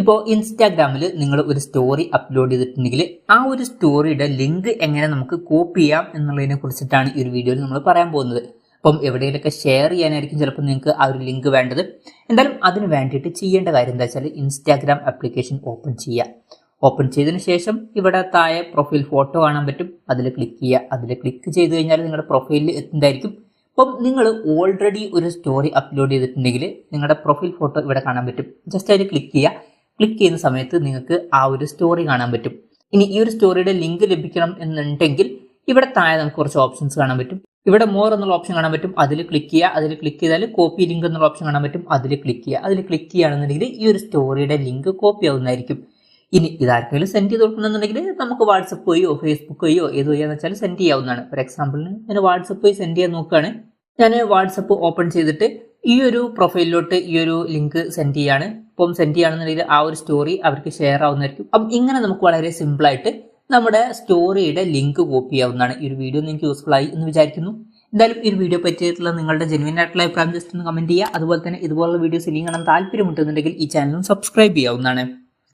ഇപ്പോൾ ഇൻസ്റ്റാഗ്രാമിൽ നിങ്ങൾ ഒരു സ്റ്റോറി അപ്ലോഡ് ചെയ്തിട്ടുണ്ടെങ്കിൽ ആ ഒരു സ്റ്റോറിയുടെ ലിങ്ക് എങ്ങനെ നമുക്ക് കോപ്പി ചെയ്യാം എന്നുള്ളതിനെ കുറിച്ചിട്ടാണ് ഈ ഒരു വീഡിയോയിൽ നമ്മൾ പറയാൻ പോകുന്നത്. അപ്പം എവിടെയെങ്കിലൊക്കെ ഷെയർ ചെയ്യാനായിരിക്കും ചിലപ്പോൾ നിങ്ങൾക്ക് ആ ഒരു ലിങ്ക് വേണ്ടത്. എന്തായാലും അതിന് വേണ്ടിയിട്ട് ചെയ്യേണ്ട കാര്യം എന്താ വെച്ചാൽ ഇൻസ്റ്റാഗ്രാം ആപ്ലിക്കേഷൻ ഓപ്പൺ ചെയ്യുക. ഓപ്പൺ ചെയ്തതിന് ശേഷം ഇവിടെ താഴെ പ്രൊഫൈൽ ഫോട്ടോ കാണാൻ പറ്റും, അതിൽ ക്ലിക്ക് ചെയ്യുക. അതിൽ ക്ലിക്ക് ചെയ്ത് കഴിഞ്ഞാൽ നിങ്ങളുടെ പ്രൊഫൈലിൽ എത്തുന്നതായിരിക്കും. അപ്പം നിങ്ങൾ ഓൾറെഡി ഒരു സ്റ്റോറി അപ്ലോഡ് ചെയ്തിട്ടുണ്ടെങ്കിൽ നിങ്ങളുടെ പ്രൊഫൈൽ ഫോട്ടോ ഇവിടെ കാണാൻ പറ്റും. ജസ്റ്റ് അതിൽ ക്ലിക്ക് ചെയ്യുക. ക്ലിക്ക് ചെയ്യുന്ന സമയത്ത് നിങ്ങൾക്ക് ആ ഒരു സ്റ്റോറി കാണാൻ പറ്റും. ഇനി ഈ ഒരു സ്റ്റോറിയുടെ ലിങ്ക് ലഭിക്കണം എന്നുണ്ടെങ്കിൽ ഇവിടെ താഴെ നമുക്ക് കുറച്ച് ഓപ്ഷൻസ് കാണാൻ പറ്റും. ഇവിടെ മോർ എന്നുള്ള ഓപ്ഷൻ കാണാൻ പറ്റും, അതിൽ ക്ലിക്ക് ചെയ്യുക. അതിൽ ക്ലിക്ക് ചെയ്താൽ കോപ്പി ലിങ്ക് എന്നുള്ള ഓപ്ഷൻ കാണാൻ പറ്റും, അതിൽ ക്ലിക്ക് ചെയ്യുക. അതിൽ ക്ലിക്ക് ചെയ്യുകയാണെന്നുണ്ടെങ്കിൽ ഈ ഒരു സ്റ്റോറിയുടെ ലിങ്ക് കോപ്പി ആവുന്നതായിരിക്കും. ഇനി ഇതാർക്കെങ്കിലും സെൻഡ് ചെയ്ത് കൊടുക്കണമെന്നുണ്ടെങ്കിൽ നമുക്ക് വാട്സപ്പ് വഴിയോ ഫേസ്ബുക്ക് വഴിയോ ഏത് വഴിയാന്ന് വെച്ചാൽ സെൻഡ് ചെയ്യാവുന്നതാണ്. ഫോർ എക്സാമ്പിളിന് ഞാൻ വാട്സപ്പ് വഴി സെൻഡ് ചെയ്യാൻ നോക്കുകയാണ്. ഞാൻ വാട്സപ്പ് ഓപ്പൺ ചെയ്തിട്ട് ഈ ഒരു പ്രൊഫൈലിലോട്ട് ഈ ഒരു ലിങ്ക് സെൻഡ് ചെയ്യാണ്. അപ്പം സെൻഡ് ചെയ്യുകയാണെന്നുണ്ടെങ്കിൽ ആ ഒരു സ്റ്റോറി അവർക്ക് ഷെയർ ആവുന്നതായിരിക്കും. അപ്പം ഇങ്ങനെ നമുക്ക് വളരെ സിമ്പിളായിട്ട് നമ്മുടെ സ്റ്റോറിയുടെ ലിങ്ക് കോപ്പി ചെയ്യാവുന്നതാണ്. ഈ ഒരു വീഡിയോ നിങ്ങൾക്ക് യൂസ്ഫുൾ ആയി എന്ന് വിചാരിക്കുന്നു. എന്തായാലും ഈ ഒരു വീഡിയോ പറ്റിയിട്ടുള്ള നിങ്ങളുടെ ജെന്യുവൻ ആയിട്ടുള്ള അഭിപ്രായം ജസ്റ്റ് ഒന്ന് കമന്റ് ചെയ്യുക. അതുപോലെ തന്നെ ഇതുപോലുള്ള വീഡിയോസ് ഇനിയും കാണാൻ താല്പര്യമുണ്ടെന്നുണ്ടെങ്കിൽ ഈ ചാനലും സബ്സ്ക്രൈബ് ചെയ്യാവുന്നതാണ്.